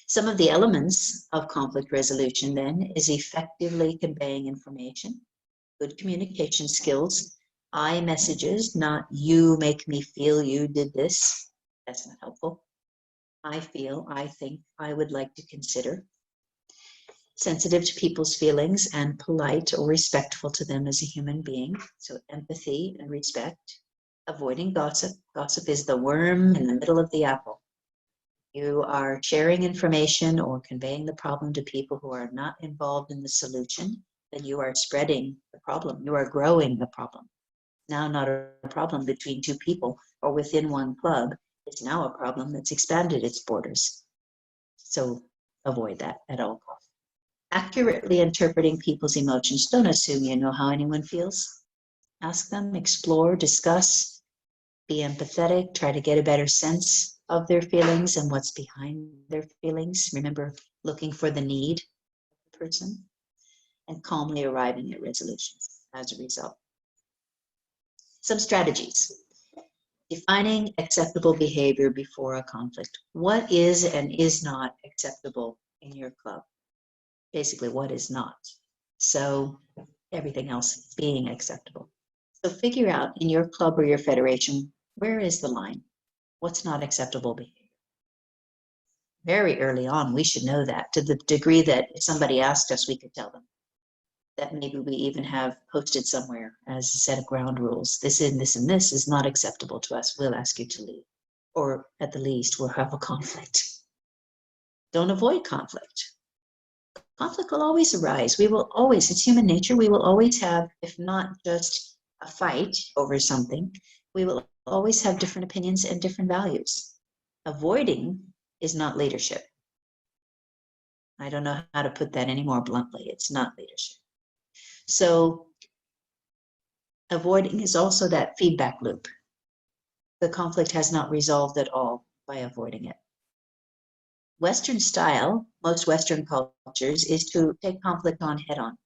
Some of the elements of conflict resolution then is effectively conveying information, good communication skills, I messages, not you make me feel you did this. That's not helpful. I feel, I think, I would like to consider. Sensitive to people's feelings and polite or respectful to them as a human being. So empathy and respect. Avoiding gossip. Gossip is the worm in the middle of the apple. You are sharing information or conveying the problem to people who are not involved in the solution, then you are spreading the problem. You are growing the problem. Now not a problem between two people or within one club. It's now a problem that's expanded its borders. So avoid that at all costs. Accurately interpreting people's emotions. Don't assume you know how anyone feels. Ask them, explore, discuss, be empathetic, try to get a better sense of their feelings and what's behind their feelings. Remember, looking for the need of the person and calmly arriving at resolutions as a result. Some strategies. Defining acceptable behavior before a conflict. What is and is not acceptable in your club? Basically, what is not? So everything else being acceptable. So figure out in your club or your federation, where is the line? What's not acceptable behavior? Very early on, we should know that, to the degree that if somebody asked us, we could tell them. That maybe we even have posted somewhere as a set of ground rules. This and this and this is not acceptable to us. We'll ask you to leave. Or at the least, we'll have a conflict. Don't avoid conflict. Conflict will always arise. We will always, it's human nature, we will always have, if not just a fight over something, we will always have different opinions and different values. Avoiding is not leadership. I don't know how to put that any more bluntly. It's not leadership. So avoiding is also that feedback loop. The conflict has not resolved at all by avoiding it. Western style, most Western cultures, is to take conflict on head on.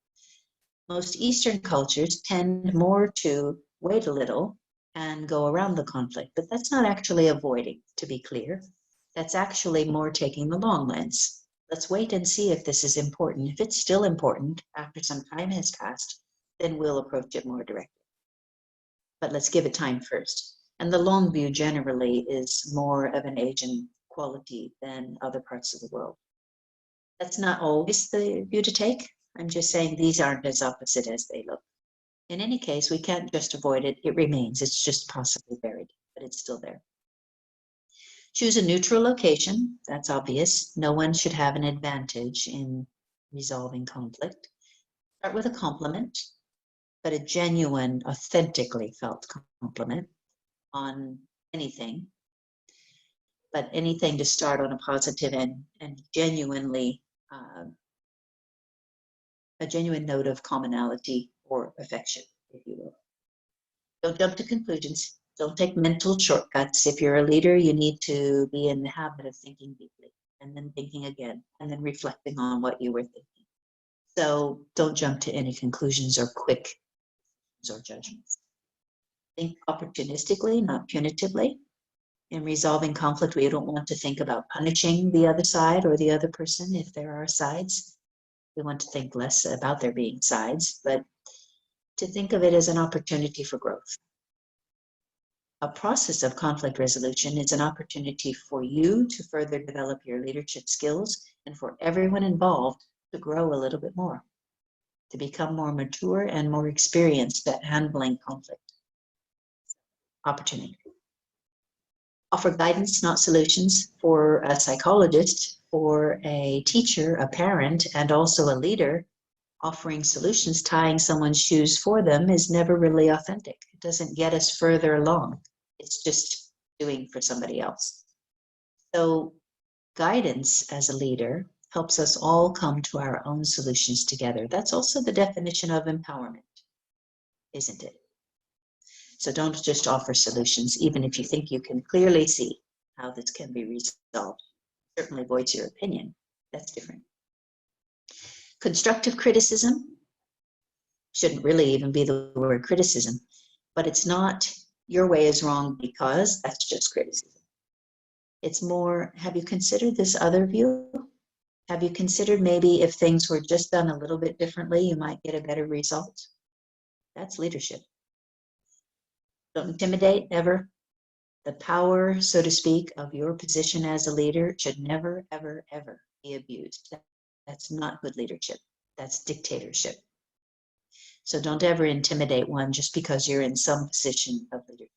Most Eastern cultures tend more to wait a little and go around the conflict, but that's not actually avoiding, to be clear. That's actually more taking the long lens. Let's wait and see if this is important. If it's still important after some time has passed, then we'll approach it more directly. But let's give it time first. And the long view generally is more of an Asian quality than other parts of the world. That's not always the view to take. I'm just saying these aren't as opposite as they look. In any case, we can't just avoid it. It remains. It's just possibly buried, but it's still there. Choose a neutral location. That's obvious. No one should have an advantage in resolving conflict. Start with a compliment, but a genuine, authentically felt compliment on anything. But anything to start on a positive and genuinely, a genuine note of commonality or affection, if you will. Don't jump to conclusions. Don't take mental shortcuts. If you're a leader, you need to be in the habit of thinking deeply. and then thinking again, and then reflecting on what you were thinking. So don't jump to any conclusions or quick or judgments. Think opportunistically, not punitively. In resolving conflict, we don't want to think about punishing the other side or the other person if there are sides. We want to think less about there being sides, but to think of it as an opportunity for growth. A process of conflict resolution is an opportunity for you to further develop your leadership skills and for everyone involved to grow a little bit more, to become more mature and more experienced at handling conflict. Opportunity. Offer guidance, not solutions, for a psychologist, for a teacher, a parent, and also a leader. Offering solutions, tying someone's shoes for them is never really authentic. It doesn't get us further along. It's just doing for somebody else. So guidance as a leader helps us all come to our own solutions together. That's also the definition of empowerment, isn't it? So don't just offer solutions, even if you think you can clearly see how this can be resolved. Certainly voice your opinion. That's different. Constructive criticism shouldn't really even be the word criticism, but it's not your way is wrong because that's just criticism. It's more, have you considered this other view? Have you considered maybe if things were just done a little bit differently, you might get a better result? That's leadership. Don't intimidate, ever. The power, so to speak, of your position as a leader should never, ever, ever be abused. That's not good leadership. That's dictatorship. So don't ever intimidate one just because you're in some position of leadership.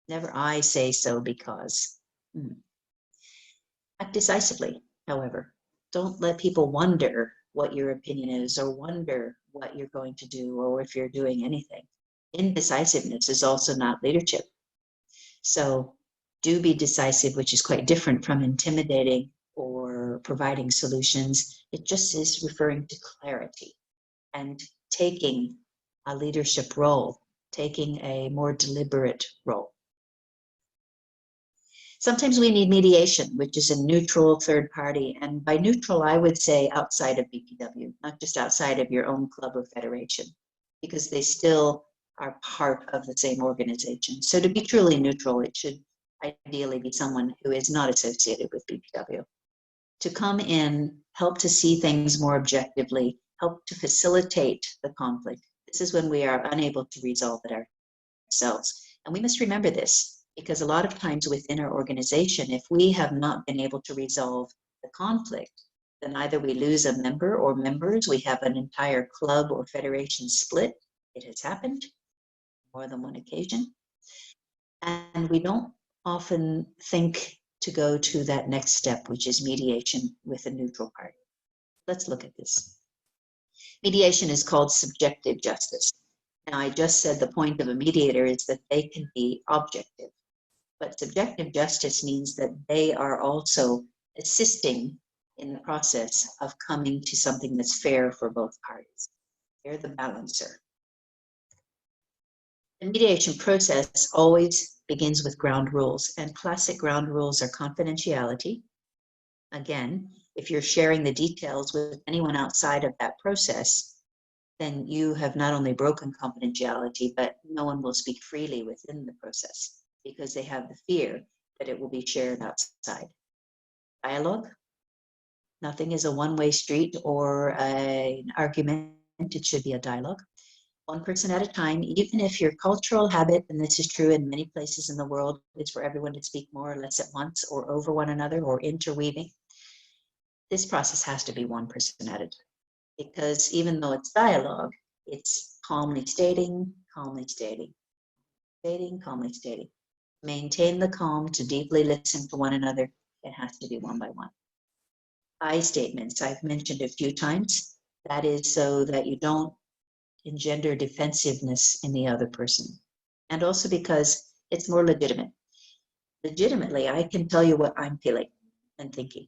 Never I say so because. Act decisively, however. Don't let people wonder what your opinion is or wonder what you're going to do or if you're doing anything. Indecisiveness is also not leadership. So do be decisive, which is quite different from intimidating or providing solutions. It just is referring to clarity and taking a leadership role, taking a more deliberate role. Sometimes we need mediation, which is a neutral third party. And by neutral, I would say outside of BPW, not just outside of your own club or federation, because they still are part of the same organization. So to be truly neutral, it should ideally be someone who is not associated with BPW. To come in, help to see things more objectively, help to facilitate the conflict. This is when we are unable to resolve it ourselves. And we must remember this, because a lot of times within our organization, if we have not been able to resolve the conflict, then either we lose a member or members, we have an entire club or federation split. It has happened more than one occasion. And we don't often think to go to that next step, which is mediation with a neutral party. Let's look at this. Mediation is called subjective justice. Now, I just said the point of a mediator is that they can be objective. But subjective justice means that they are also assisting in the process of coming to something that's fair for both parties. They're the balancer. The mediation process always begins with ground rules, and classic ground rules are confidentiality. Again, if you're sharing the details with anyone outside of that process, then you have not only broken confidentiality, but no one will speak freely within the process because they have the fear that it will be shared outside. Dialogue. Nothing is a one-way street or an argument. It should be a dialogue. One person at a time, even if your cultural habit, and this is true in many places in the world, is for everyone to speak more or less at once or over one another or interweaving. This process has to be one person at a time, because even though it's dialogue, it's calmly stating, calmly stating, stating, calmly stating. Maintain the calm to deeply listen to one another. It has to be one by one. I statements, I've mentioned a few times. That is so that you don't engender defensiveness in the other person. And also because it's more legitimate. Legitimately, I can tell you what I'm feeling and thinking.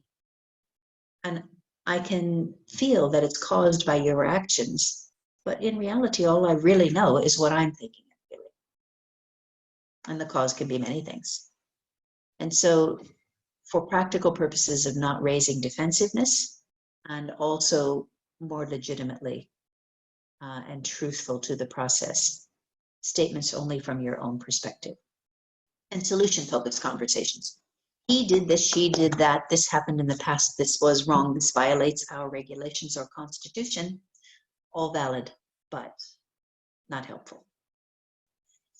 And I can feel that it's caused by your actions, but in reality, all I really know is what I'm thinking and feeling. And the cause can be many things. And so for practical purposes of not raising defensiveness, and also more legitimately and truthful to the process. Statements only from your own perspective. And solution-focused conversations. He did this, she did that, this happened in the past, this was wrong, this violates our regulations or constitution. All valid, but not helpful.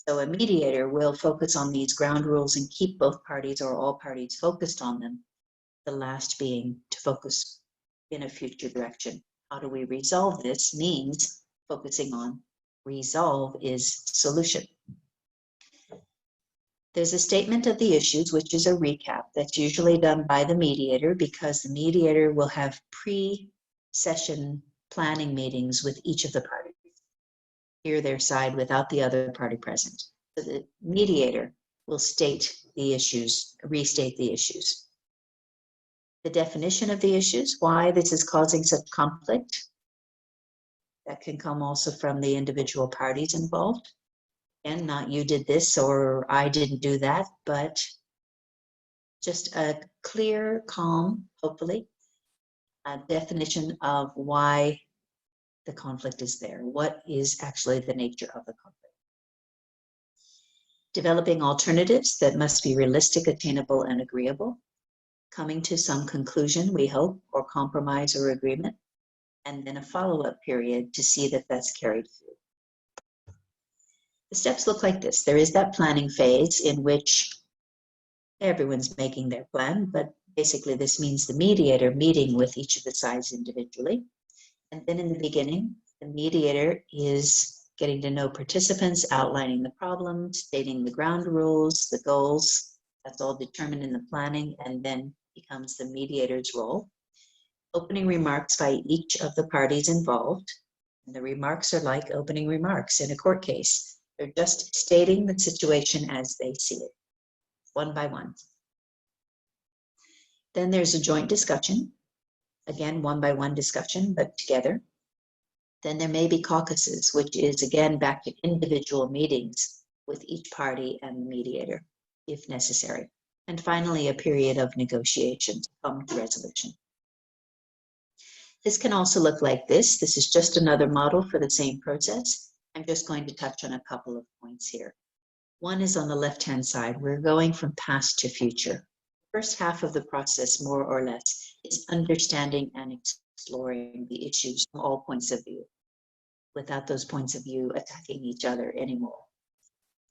So a mediator will focus on these ground rules and keep both parties or all parties focused on them. The last being to focus in a future direction. How do we resolve this? Means focusing on resolve is solution. There's a statement of the issues, which is a recap that's usually done by the mediator, because the mediator will have pre-session planning meetings with each of the parties, hear their side without the other party present. So the mediator will state the issues, restate the issues. The definition of the issues, why this is causing such conflict. That can come also from the individual parties involved. And not you did this or I didn't do that, but just a clear, calm, hopefully, a definition of why the conflict is there. What is actually the nature of the conflict? Developing alternatives that must be realistic, attainable, and agreeable. Coming to some conclusion, we hope, or compromise or agreement, and then a follow-up period to see that that's carried through. The steps look like this. There is that planning phase in which everyone's making their plan, but basically this means the mediator meeting with each of the sides individually. And then in the beginning, the mediator is getting to know participants, outlining the problem, stating the ground rules, the goals. That's all determined in the planning, and then becomes the mediator's role. Opening remarks by each of the parties involved. And the remarks are like opening remarks in a court case. They're just stating the situation as they see it, one by one. Then there's a joint discussion. Again, one by one discussion, but together. Then there may be caucuses, which is again back to individual meetings with each party and the mediator, if necessary. And finally, a period of negotiation to come to resolution. This can also look like this. This is just another model for the same process. I'm just going to touch on a couple of points here. One is on the left-hand side. We're going from past to future. First half of the process, more or less, is understanding and exploring the issues from all points of view, without those points of view attacking each other anymore.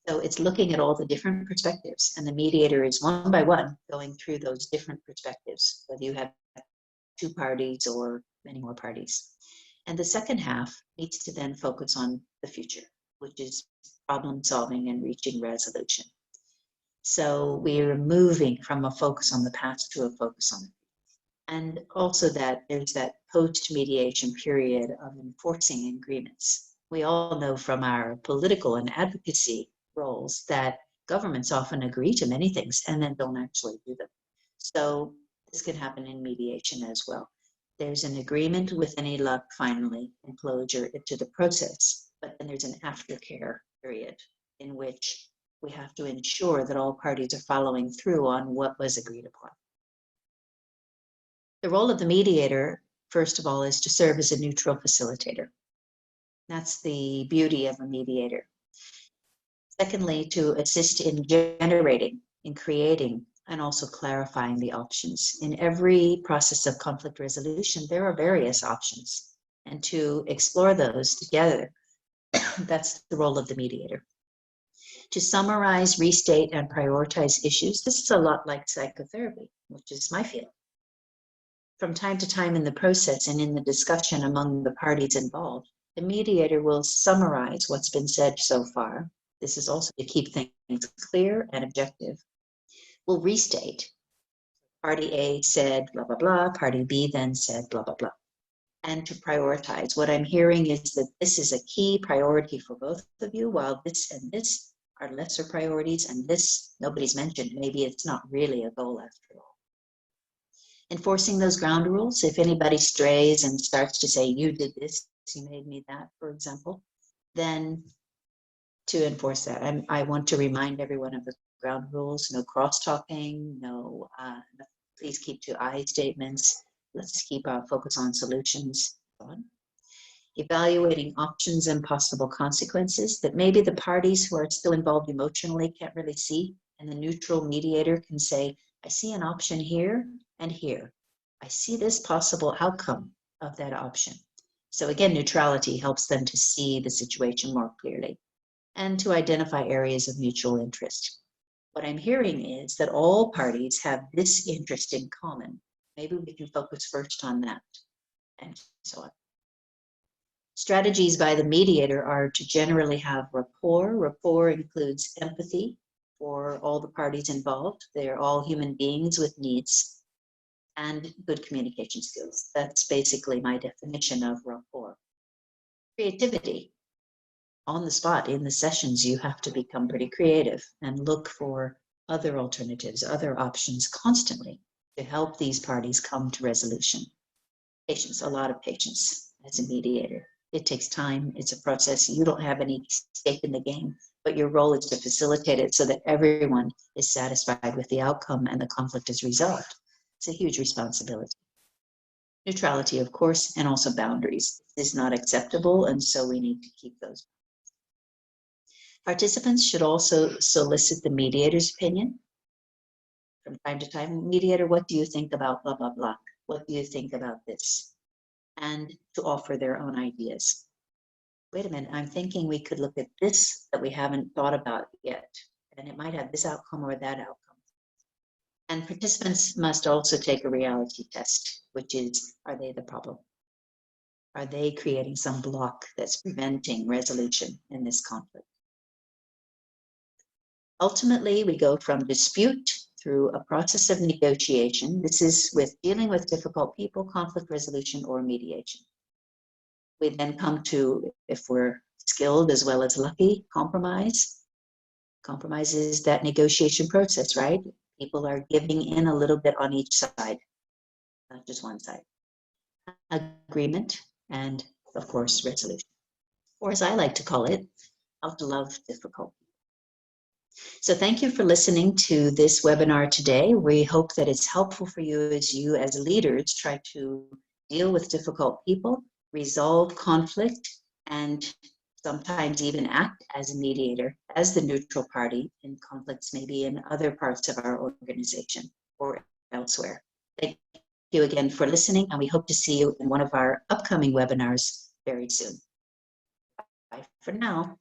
So it's looking at all the different perspectives, and the mediator is one by one going through those different perspectives, whether you have two parties or many more parties. And the second half needs to then focus on the future, which is problem solving and reaching resolution. So we are moving from a focus on the past to a focus on the future. And also that there's that post-mediation period of enforcing agreements. We all know from our political and advocacy roles that governments often agree to many things and then don't actually do them. So this can happen in mediation as well. There's an agreement with any luck, finally, and closure to the process, but then there's an aftercare period in which we have to ensure that all parties are following through on what was agreed upon. The role of the mediator, first of all, is to serve as a neutral facilitator. That's the beauty of a mediator. Secondly, to assist in generating, in creating, and also clarifying the options. In every process of conflict resolution, there are various options, and to explore those together, that's the role of the mediator. To summarize, restate, and prioritize issues, this is a lot like psychotherapy, which is my field. From time to time in the process and in the discussion among the parties involved, the mediator will summarize what's been said so far. This is also to keep things clear and objective. We'll restate. Party A said blah, blah, blah. Party B then said blah, blah, blah. And to prioritize. What I'm hearing is that this is a key priority for both of you, while this and this are lesser priorities, and this nobody's mentioned. Maybe it's not really a goal after all. Enforcing those ground rules. If anybody strays and starts to say, you did this, you made me that, for example, then to enforce that. I want to remind everyone of the ground rules, no cross-talking, no, please keep to I statements. Let's keep our focus on solutions. Evaluating options and possible consequences that maybe the parties who are still involved emotionally can't really see, and the neutral mediator can say, I see an option here and here. I see this possible outcome of that option. So again, neutrality helps them to see the situation more clearly and to identify areas of mutual interest. What I'm hearing is that all parties have this interest in common. Maybe we can focus first on that, and so on. Strategies by the mediator are to generally have rapport. Rapport includes empathy for all the parties involved. They're all human beings with needs, and good communication skills. That's basically my definition of rapport. Creativity. On the spot, in the sessions, you have to become pretty creative and look for other alternatives, other options constantly to help these parties come to resolution. Patience, a lot of patience as a mediator. It takes time, it's a process. You don't have any stake in the game, but your role is to facilitate it so that everyone is satisfied with the outcome and the conflict is resolved. It's a huge responsibility. Neutrality, of course, and also boundaries. This is not acceptable, and so we need to keep those. Participants should also solicit the mediator's opinion. From time to time, mediator, what do you think about blah, blah, blah? What do you think about this? And to offer their own ideas. Wait a minute, I'm thinking we could look at this that we haven't thought about yet, and it might have this outcome or that outcome. And participants must also take a reality test, which is, are they the problem? Are they creating some block that's preventing resolution in this conflict? Ultimately, we go from dispute through a process of negotiation. This is with dealing with difficult people, conflict resolution, or mediation. We then come to, if we're skilled as well as lucky, compromise. Compromise is that negotiation process, right? People are giving in a little bit on each side, not just one side. Agreement, and of course, resolution. Or as I like to call it, how to love difficult. So thank you for listening to this webinar today. We hope that it's helpful for you as leaders try to deal with difficult people, resolve conflict, and sometimes even act as a mediator, as the neutral party in conflicts, maybe in other parts of our organization or elsewhere. Thank you again for listening, and we hope to see you in one of our upcoming webinars very soon. Bye for now.